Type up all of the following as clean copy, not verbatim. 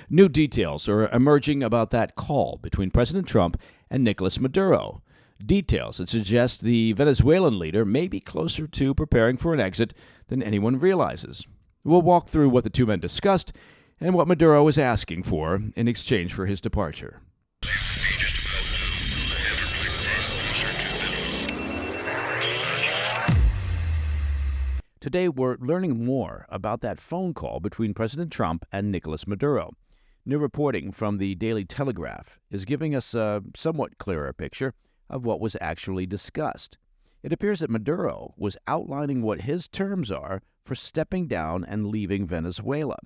New details are emerging about that call between President Trump and Nicolás Maduro. Details that suggest the Venezuelan leader may be closer to preparing for an exit than anyone realizes. We'll walk through what the two men discussed and what Maduro is asking for in exchange for his departure. Today, we're learning more about that phone call between President Trump and Nicolás Maduro. New reporting from the Daily Telegraph is giving us a somewhat clearer picture of what was actually discussed. It appears that Maduro was outlining what his terms are for stepping down and leaving Venezuela.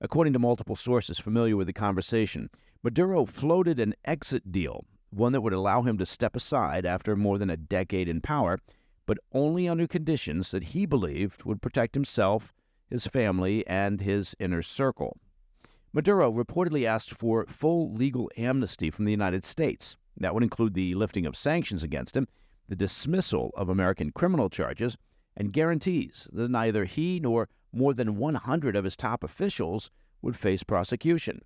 According to multiple sources familiar with the conversation, Maduro floated an exit deal, one that would allow him to step aside after more than a decade in power, but only under conditions that he believed would protect himself, his family, and his inner circle. Maduro reportedly asked for full legal amnesty from the United States. That would include the lifting of sanctions against him, the dismissal of American criminal charges, and guarantees that neither he nor more than 100 of his top officials would face prosecution.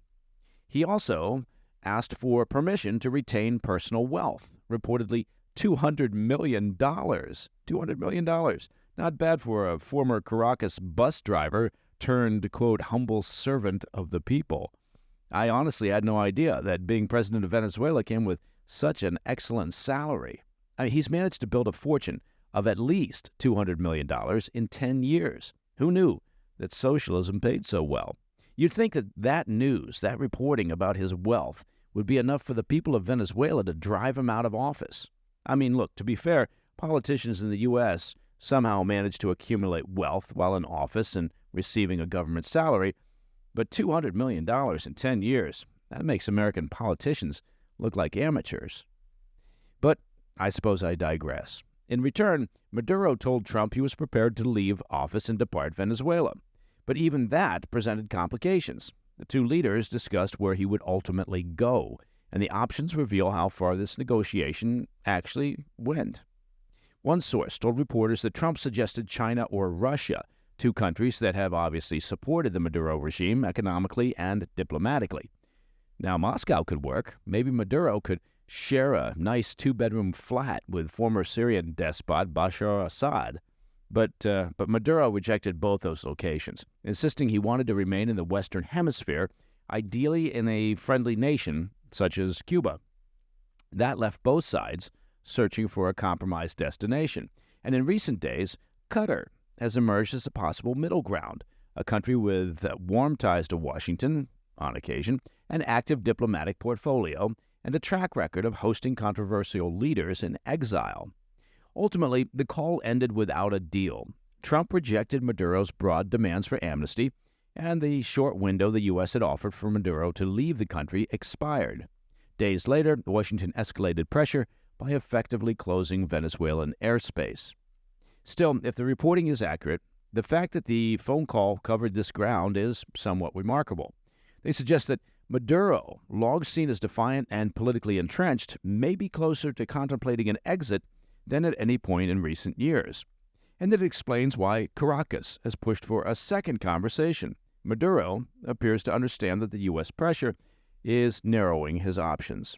He also asked for permission to retain personal wealth, reportedly $200 million. $200 million. Not bad for a former Caracas bus driver turned, quote, humble servant of the people. I honestly had no idea that being president of Venezuela came with such an excellent salary. He's managed to build a fortune of at least $200 million in 10 years. Who knew that socialism paid so well? You'd think that news, that reporting about his wealth, would be enough for the people of Venezuela to drive him out of office. I mean, look, to be fair, politicians in the U.S. somehow manage to accumulate wealth while in office and receiving a government salary, but $200 million in 10 years, that makes American politicians look like amateurs. But I suppose I digress. In return, Maduro told Trump he was prepared to leave office and depart Venezuela. But even that presented complications. The two leaders discussed where he would ultimately go, and the options reveal how far this negotiation actually went. One source told reporters that Trump suggested China or Russia, two countries that have obviously supported the Maduro regime economically and diplomatically. Now, Moscow could work. Maybe Maduro could share a nice two-bedroom flat with former Syrian despot Bashar Assad. But Maduro rejected both those locations, insisting he wanted to remain in the Western Hemisphere, ideally in a friendly nation such as Cuba. That left both sides searching for a compromise destination. And in recent days, Qatar has emerged as a possible middle ground, a country with warm ties to Washington, on occasion, an active diplomatic portfolio, and a track record of hosting controversial leaders in exile. Ultimately, the call ended without a deal. Trump rejected Maduro's broad demands for amnesty, and the short window the U.S. had offered for Maduro to leave the country expired. Days later, Washington escalated pressure by effectively closing Venezuelan airspace. Still, if the reporting is accurate, the fact that the phone call covered this ground is somewhat remarkable. They suggest that Maduro, long seen as defiant and politically entrenched, may be closer to contemplating an exit than at any point in recent years. And it explains why Caracas has pushed for a second conversation. Maduro appears to understand that the U.S. pressure is narrowing his options.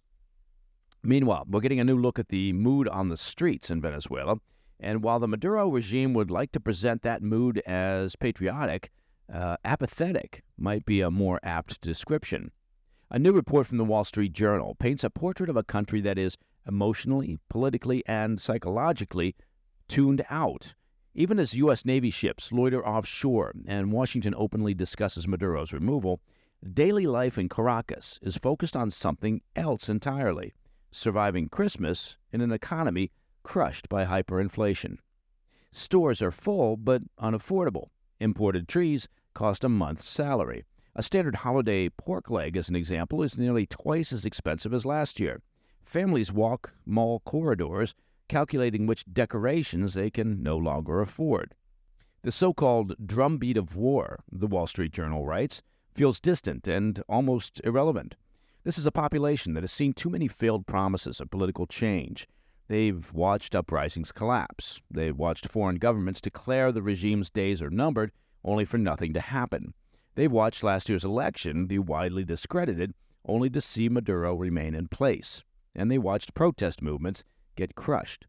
Meanwhile, we're getting a new look at the mood on the streets in Venezuela, and while the Maduro regime would like to present that mood as patriotic, apathetic might be a more apt description. A new report from the Wall Street Journal paints a portrait of a country that is emotionally, politically, and psychologically tuned out. Even as U.S. Navy ships loiter offshore and Washington openly discusses Maduro's removal, daily life in Caracas is focused on something else entirely: surviving Christmas in an economy crushed by hyperinflation. Stores are full but unaffordable. Imported trees cost a month's salary. A standard holiday pork leg, as an example, is nearly twice as expensive as last year. Families walk mall corridors, calculating which decorations they can no longer afford. The so-called drumbeat of war, the Wall Street Journal writes, feels distant and almost irrelevant. This is a population that has seen too many failed promises of political change. They've watched uprisings collapse. They've watched foreign governments declare the regime's days are numbered, only for nothing to happen. They've watched last year's election be widely discredited only to see Maduro remain in place, and they watched protest movements get crushed.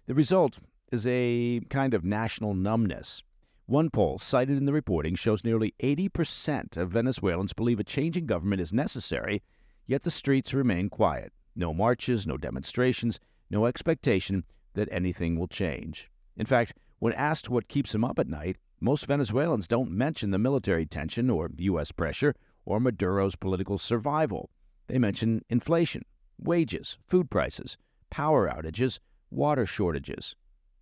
The result is a kind of national numbness. One poll cited in the reporting shows nearly 80% of Venezuelans believe a change in government is necessary, yet the streets remain quiet. No marches, no demonstrations, no expectation that anything will change. In fact, when asked what keeps them up at night, most Venezuelans don't mention the military tension or U.S. pressure or Maduro's political survival. They mention inflation, wages, food prices, power outages, water shortages.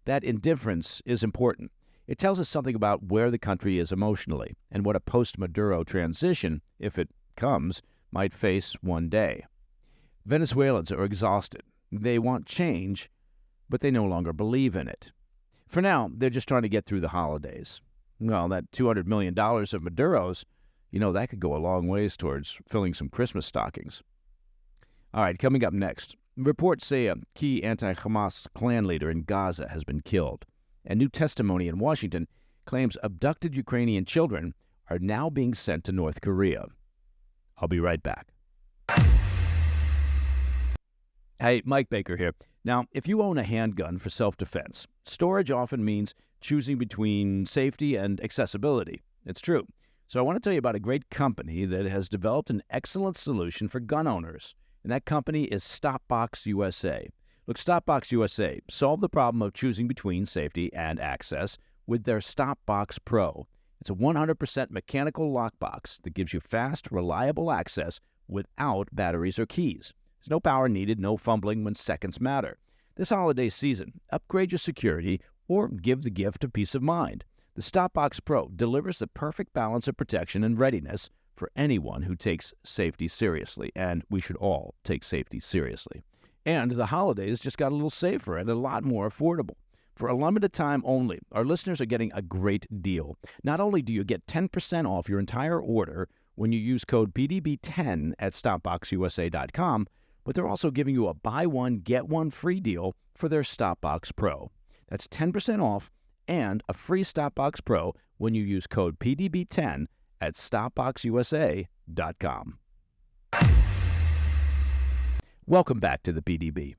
That indifference is important. It tells us something about where the country is emotionally and what a post-Maduro transition, if it comes, might face one day. Venezuelans are exhausted. They want change, but they no longer believe in it. For now, they're just trying to get through the holidays. Well, that $200 million of Maduro's, that could go a long ways towards filling some Christmas stockings. All right, coming up next, reports say a key anti-Hamas clan leader in Gaza has been killed, and new testimony in Washington claims abducted Ukrainian children are now being sent to North Korea. I'll be right back. Hey, Mike Baker here. Now, if you own a handgun for self-defense, storage often means choosing between safety and accessibility. It's true. So I want to tell you about a great company that has developed an excellent solution for gun owners, and that company is Stopbox USA. Look, Stopbox USA solved the problem of choosing between safety and access with their Stopbox Pro. It's a 100% mechanical lockbox that gives you fast, reliable access without batteries or keys. There's no power needed, no fumbling when seconds matter. This holiday season, upgrade your security or give the gift of peace of mind. The Stopbox Pro delivers the perfect balance of protection and readiness for anyone who takes safety seriously, and we should all take safety seriously. And the holidays just got a little safer and a lot more affordable. For a limited time only, our listeners are getting a great deal. Not only do you get 10% off your entire order when you use code PDB10 at StopboxUSA.com, but they're also giving you a buy one, get one free deal for their Stopbox Pro. That's 10% off and a free Stopbox Pro when you use code PDB10 at StopboxUSA.com. Welcome back to the PDB.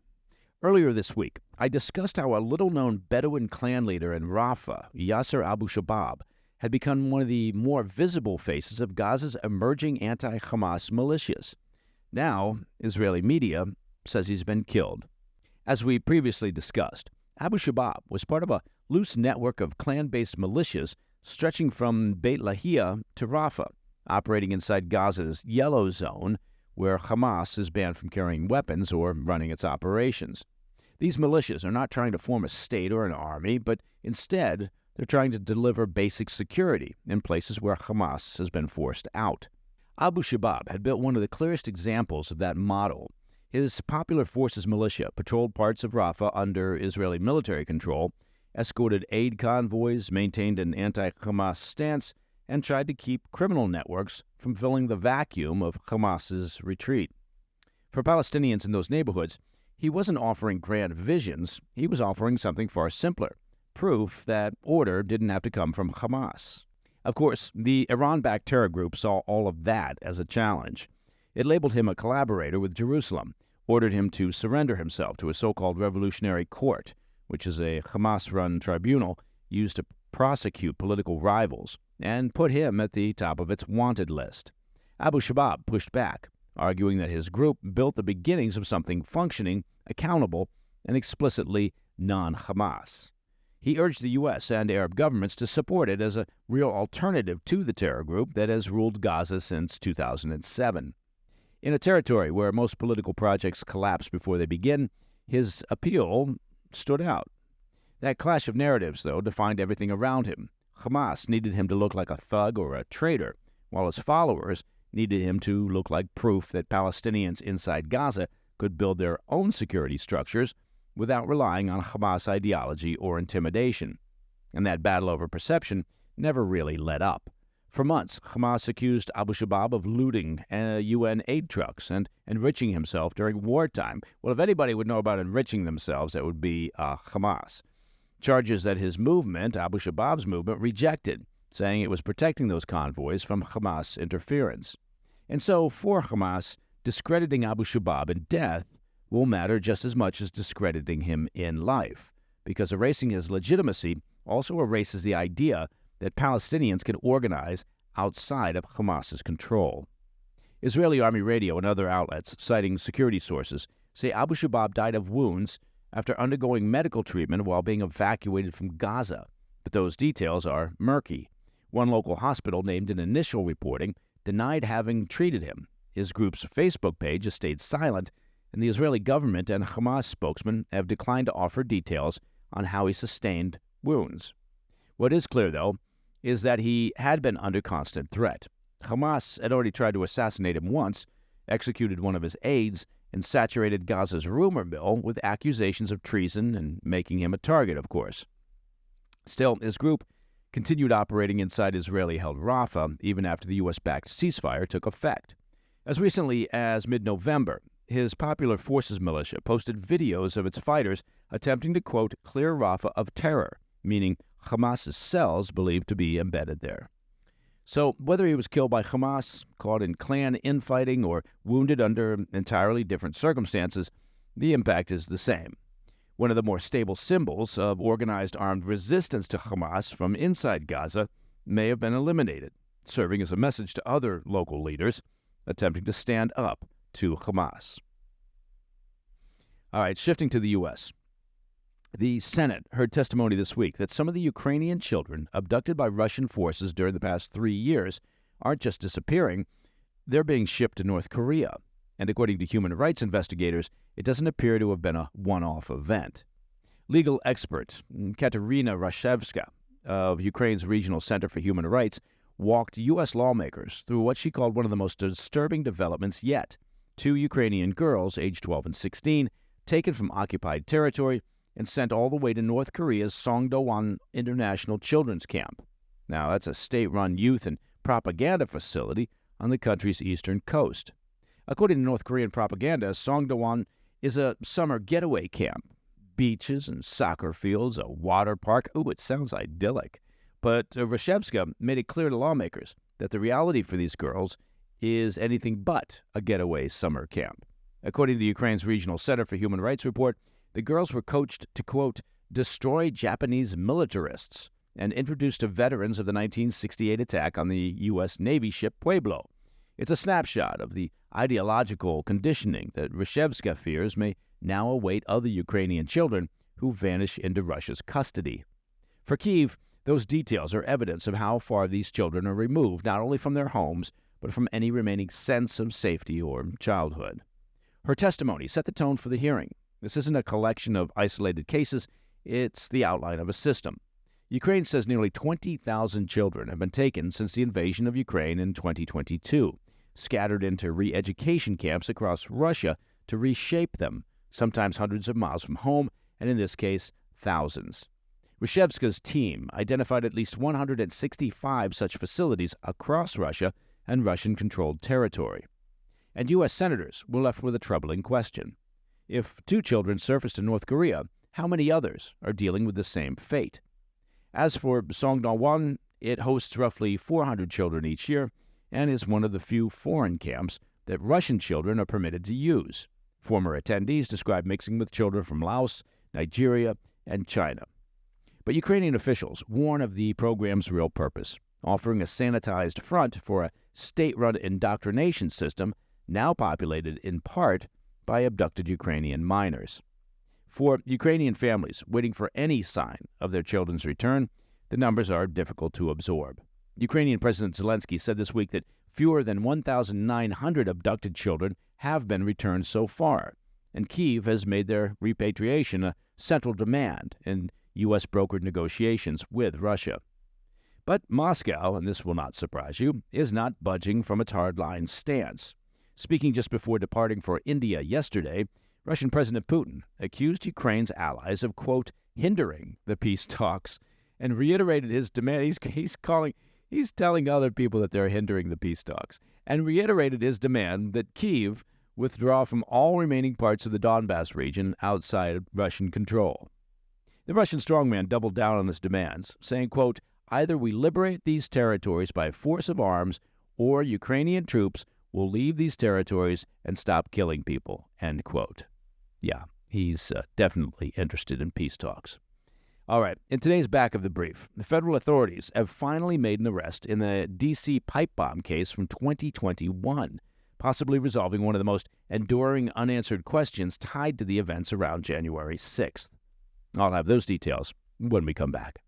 Earlier this week, I discussed how a little-known Bedouin clan leader in Rafah, Yasser Abu Shabab, had become one of the more visible faces of Gaza's emerging anti-Hamas militias. Now, Israeli media says he's been killed. As we previously discussed, Abu Shabab was part of a loose network of clan-based militias stretching from Beit Lahia to Rafah, operating inside Gaza's yellow zone, where Hamas is banned from carrying weapons or running its operations. These militias are not trying to form a state or an army, but instead they're trying to deliver basic security in places where Hamas has been forced out. Abu Shabab had built one of the clearest examples of that model. His Popular Forces militia patrolled parts of Rafah under Israeli military control, escorted aid convoys, maintained an anti-Hamas stance, and tried to keep criminal networks from filling the vacuum of Hamas's retreat. For Palestinians in those neighborhoods, he wasn't offering grand visions. He was offering something far simpler, proof that order didn't have to come from Hamas. Of course, the Iran-backed terror group saw all of that as a challenge. It labeled him a collaborator with Jerusalem, ordered him to surrender himself to a so-called revolutionary court, which is a Hamas-run tribunal used to prosecute political rivals, and put him at the top of its wanted list. Abu Shabab pushed back, arguing that his group built the beginnings of something functioning, accountable, and explicitly non-Hamas. He urged the U.S. and Arab governments to support it as a real alternative to the terror group that has ruled Gaza since 2007. In a territory where most political projects collapse before they begin, his appeal stood out. That clash of narratives, though, defined everything around him. Hamas needed him to look like a thug or a traitor, while his followers needed him to look like proof that Palestinians inside Gaza could build their own security structures without relying on Hamas ideology or intimidation. And that battle over perception never really let up. For months, Hamas accused Abu Shabab of looting UN aid trucks and enriching himself during wartime. Well, if anybody would know about enriching themselves, that would be Hamas. Charges that his movement, Abu Shabab's movement, rejected. saying it was protecting those convoys from Hamas interference. And so, for Hamas, discrediting Abu Shabab in death will matter just as much as discrediting him in life, because erasing his legitimacy also erases the idea that Palestinians can organize outside of Hamas's control. Israeli Army radio and other outlets, citing security sources, say Abu Shabab died of wounds after undergoing medical treatment while being evacuated from Gaza, but those details are murky. One local hospital, named in initial reporting, denied having treated him. His group's Facebook page has stayed silent, and the Israeli government and Hamas spokesman have declined to offer details on how he sustained wounds. What is clear, though, is that he had been under constant threat. Hamas had already tried to assassinate him once, executed one of his aides, and saturated Gaza's rumor mill with accusations of treason and making him a target, of course. Still, his group continued operating inside Israeli-held Rafah even after the U.S.-backed ceasefire took effect. As recently as mid-November, his Popular Forces militia posted videos of its fighters attempting to, quote, clear Rafah of terror, meaning Hamas's cells believed to be embedded there. So whether he was killed by Hamas, caught in clan infighting, or wounded under entirely different circumstances, the impact is the same. One of the more stable symbols of organized armed resistance to Hamas from inside Gaza may have been eliminated, serving as a message to other local leaders attempting to stand up to Hamas. All right, shifting to the U.S. The Senate heard testimony this week that some of the Ukrainian children abducted by Russian forces during the past 3 years aren't just disappearing, they're being shipped to North Korea. And according to human rights investigators, it doesn't appear to have been a one-off event. Legal expert Katerina Rashevska of Ukraine's Regional Center for Human Rights walked U.S. lawmakers through what she called one of the most disturbing developments yet. 2 Ukrainian girls, aged 12 and 16, taken from occupied territory and sent all the way to North Korea's Songdo-won International Children's Camp. Now, that's a state-run youth and propaganda facility on the country's eastern coast. According to North Korean propaganda, Songdo-won is a summer getaway camp. Beaches and soccer fields, a water park. Ooh, it sounds idyllic. But Rashevska made it clear to lawmakers that the reality for these girls is anything but a getaway summer camp. According to Ukraine's Regional Center for Human Rights report, the girls were coached to, quote, destroy Japanese militarists and introduced to veterans of the 1968 attack on the U.S. Navy ship Pueblo. It's a snapshot of the ideological conditioning that Rashevska fears may now await other Ukrainian children who vanish into Russia's custody. For Kyiv, those details are evidence of how far these children are removed not only from their homes, but from any remaining sense of safety or childhood. Her testimony set the tone for the hearing. This isn't a collection of isolated cases, it's the outline of a system. Ukraine says nearly 20,000 children have been taken since the invasion of Ukraine in 2022, scattered into re-education camps across Russia to reshape them, sometimes hundreds of miles from home, and in this case, thousands. Rashevska's team identified at least 165 such facilities across Russia and Russian-controlled territory. And U.S. senators were left with a troubling question. If 2 children surfaced in North Korea, how many others are dealing with the same fate? As for Songdo-won, it hosts roughly 400 children each year and is one of the few foreign camps that Russian children are permitted to use. Former attendees describe mixing with children from Laos, Nigeria, and China. But Ukrainian officials warn of the program's real purpose, offering a sanitized front for a state-run indoctrination system now populated in part by abducted Ukrainian minors. For Ukrainian families waiting for any sign of their children's return, the numbers are difficult to absorb. Ukrainian President Zelensky said this week that fewer than 1,900 abducted children have been returned so far, and Kyiv has made their repatriation a central demand in U.S.-brokered negotiations with Russia. But Moscow, and this will not surprise you, is not budging from its hardline stance. Speaking just before departing for India yesterday, Russian President Putin accused Ukraine's allies of, quote, hindering the peace talks and reiterated his demand. He's telling other people that they're hindering the peace talks and reiterated his demand that Kyiv withdraw from all remaining parts of the Donbas region outside Russian control. The Russian strongman doubled down on his demands, saying, quote, either we liberate these territories by force of arms or Ukrainian troops will leave these territories and stop killing people, end quote. Yeah, he's definitely interested in peace talks. All right, in today's Back of the Brief, the federal authorities have finally made an arrest in the D.C. pipe bomb case from 2021, possibly resolving one of the most enduring unanswered questions tied to the events around January 6th. I'll have those details when we come back.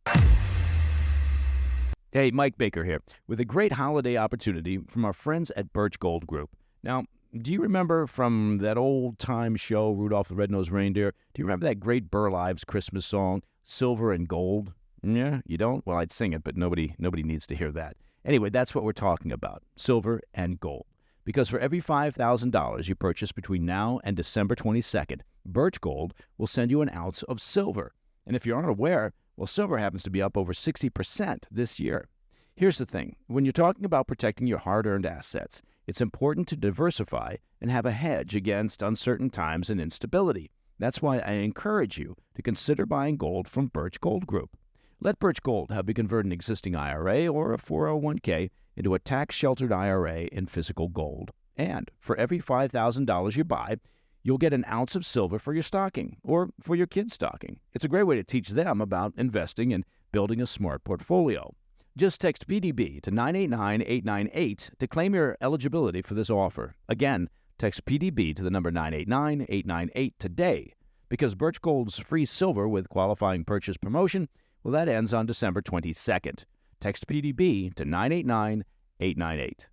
Hey, Mike Baker here, with a great holiday opportunity from our friends at Birch Gold Group. Now, do you remember from that old-time show, Rudolph the Red-Nosed Reindeer, do you remember that great Burl Ives Christmas song, Silver and Gold? Yeah, you don't? Well, I'd sing it, but nobody needs to hear that. Anyway, that's what we're talking about, silver and gold. Because for every $5,000 you purchase between now and December 22nd, Birch Gold will send you an ounce of silver. And if you aren't aware, well, silver happens to be up over 60% this year. Here's the thing. When you're talking about protecting your hard-earned assets, it's important to diversify and have a hedge against uncertain times and instability. That's why I encourage you to consider buying gold from Birch Gold Group. Let Birch Gold help you convert an existing IRA or a 401k into a tax-sheltered IRA in physical gold. And for every $5,000 you buy, you'll get an ounce of silver for your stocking or for your kid's stocking. It's a great way to teach them about investing and building a smart portfolio. Just text PDB to 989-898 to claim your eligibility for this offer. Again, text PDB to the number 989-898 today, because Birch Gold's free silver with qualifying purchase promotion, well, that ends on December 22nd. Text PDB to 989-898.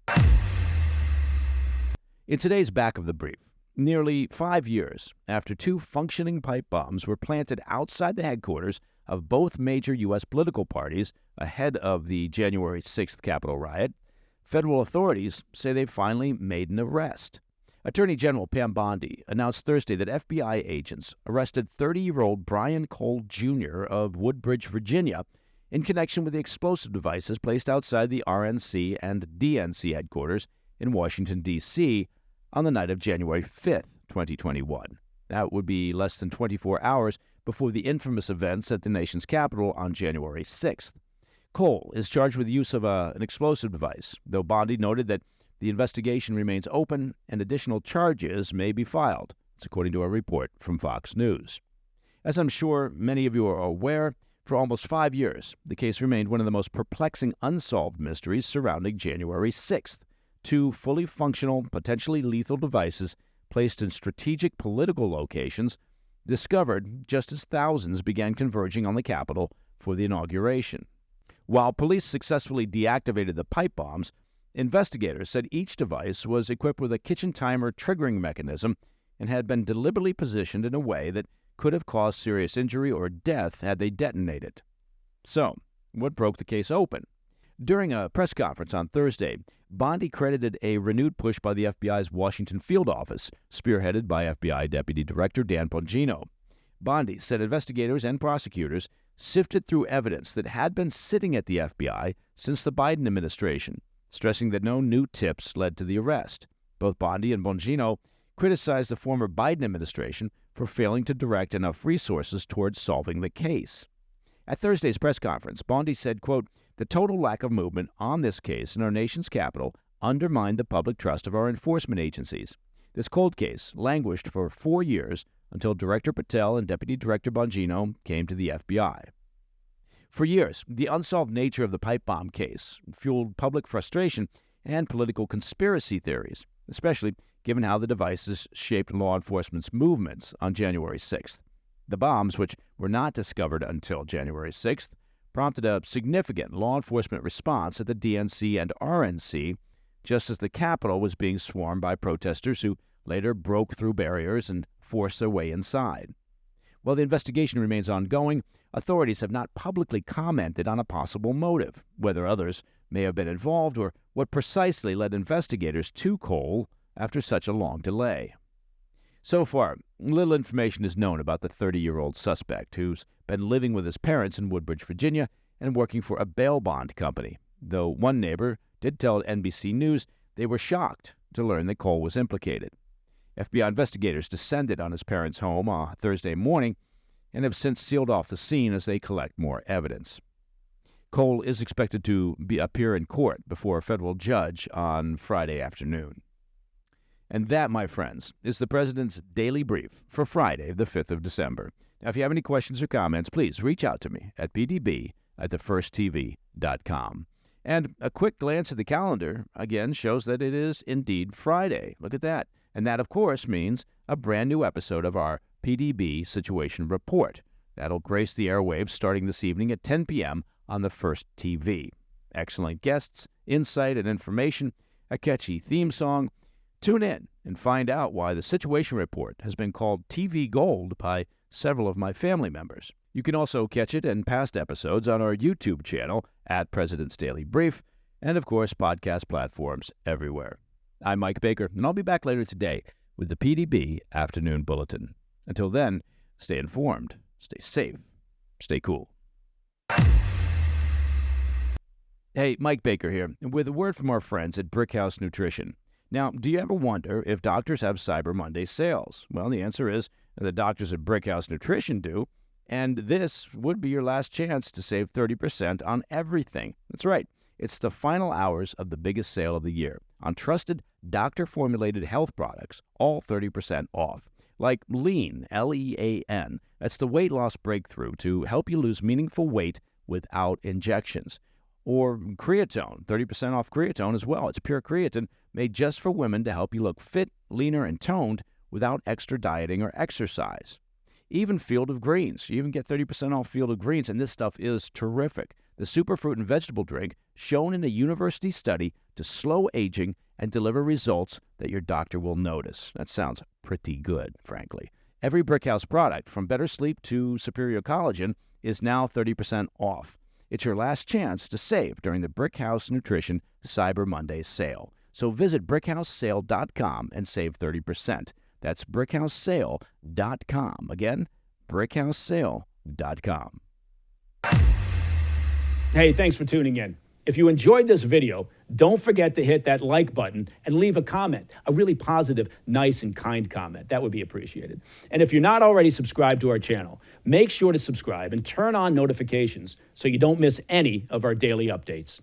In today's Back of the Brief, nearly 5 years after two functioning pipe bombs were planted outside the headquarters of both major U.S. political parties ahead of the January 6th Capitol riot, federal authorities say they've finally made an arrest. Attorney General Pam Bondi announced Thursday that FBI agents arrested 30-year-old Brian Cole Jr. of Woodbridge, Virginia, in connection with the explosive devices placed outside the RNC and DNC headquarters in Washington, D.C. on the night of January 5th, 2021. That would be less than 24 hours before the infamous events at the nation's capital on January 6th. Cole is charged with the use of an explosive device, though Bondi noted that the investigation remains open and additional charges may be filed. It's according to a report from Fox News. As I'm sure many of you are aware, for almost 5 years, the case remained one of the most perplexing unsolved mysteries surrounding January 6th. Two fully functional, potentially lethal devices placed in strategic political locations discovered just as thousands began converging on the Capitol for the inauguration. While police successfully deactivated the pipe bombs, investigators said each device was equipped with a kitchen timer triggering mechanism and had been deliberately positioned in a way that could have caused serious injury or death had they detonated. So, what broke the case open? During a press conference on Thursday, Bondi credited a renewed push by the FBI's Washington field office, spearheaded by FBI Deputy Director Dan Bongino. Bondi said investigators and prosecutors sifted through evidence that had been sitting at the FBI since the Biden administration, stressing that no new tips led to the arrest. Both Bondi and Bongino criticized the former Biden administration for failing to direct enough resources towards solving the case. At Thursday's press conference, Bondi said, quote, "The total lack of movement on this case in our nation's capital undermined the public trust of our enforcement agencies. This cold case languished for 4 years until Director Patel and Deputy Director Bongino came to the FBI." For years, the unsolved nature of the pipe bomb case fueled public frustration and political conspiracy theories, especially given how the devices shaped law enforcement's movements on January 6th. The bombs, which were not discovered until January 6th, prompted a significant law enforcement response at the DNC and RNC, just as the Capitol was being swarmed by protesters who later broke through barriers and forced their way inside. While the investigation remains ongoing, authorities have not publicly commented on a possible motive, whether others may have been involved, or what precisely led investigators to Cole after such a long delay. So far, little information is known about the 30-year-old suspect, who's been living with his parents in Woodbridge, Virginia, and working for a bail bond company, though one neighbor did tell NBC News they were shocked to learn that Cole was implicated. FBI investigators descended on his parents' home on Thursday morning and have since sealed off the scene as they collect more evidence. Cole is expected to appear in court before a federal judge on Friday afternoon. And that, my friends, is the President's Daily Brief for Friday, the 5th of December. Now, if you have any questions or comments, please reach out to me at pdb@thefirsttv.com. And a quick glance at the calendar, again, shows that it is indeed Friday. Look at that. And that, of course, means a brand new episode of our PDB Situation Report. That'll grace the airwaves starting this evening at 10 p.m. on the First TV. Excellent guests, insight, and information, a catchy theme song. Tune in and find out why the Situation Report has been called TV Gold by several of my family members. You can also catch it and past episodes on our YouTube channel at President's Daily Brief, and of course, podcast platforms everywhere. I'm Mike Baker, and I'll be back later today with the PDB Afternoon Bulletin. Until then, stay informed, stay safe, stay cool. Hey, Mike Baker here, with a word from our friends at Brickhouse Nutrition. Now, do you ever wonder if doctors have Cyber Monday sales? Well, the answer is the doctors at Brickhouse Nutrition do, and this would be your last chance to save 30% on everything. That's right. It's the final hours of the biggest sale of the year on trusted doctor-formulated health products, all 30% off. Like Lean, L-E-A-N. That's the weight loss breakthrough to help you lose meaningful weight without injections. Or Creatone, 30% off Creatone as well. It's pure creatine made just for women to help you look fit, leaner, and toned without extra dieting or exercise. Even Field of Greens. You even get 30% off Field of Greens, and this stuff is terrific. The superfruit and vegetable drink shown in a university study to slow aging and deliver results that your doctor will notice. That sounds pretty good, frankly. Every Brickhouse product, from Better Sleep to Superior Collagen, is now 30% off. It's your last chance to save during the Brickhouse Nutrition Cyber Monday sale. So visit brickhousesale.com and save 30%. That's brickhousesale.com. Again, brickhousesale.com. Hey, thanks for tuning in. If you enjoyed this video, don't forget to hit that like button and leave a comment, a really positive, nice, and kind comment. That would be appreciated. And if you're not already subscribed to our channel, make sure to subscribe and turn on notifications so you don't miss any of our daily updates.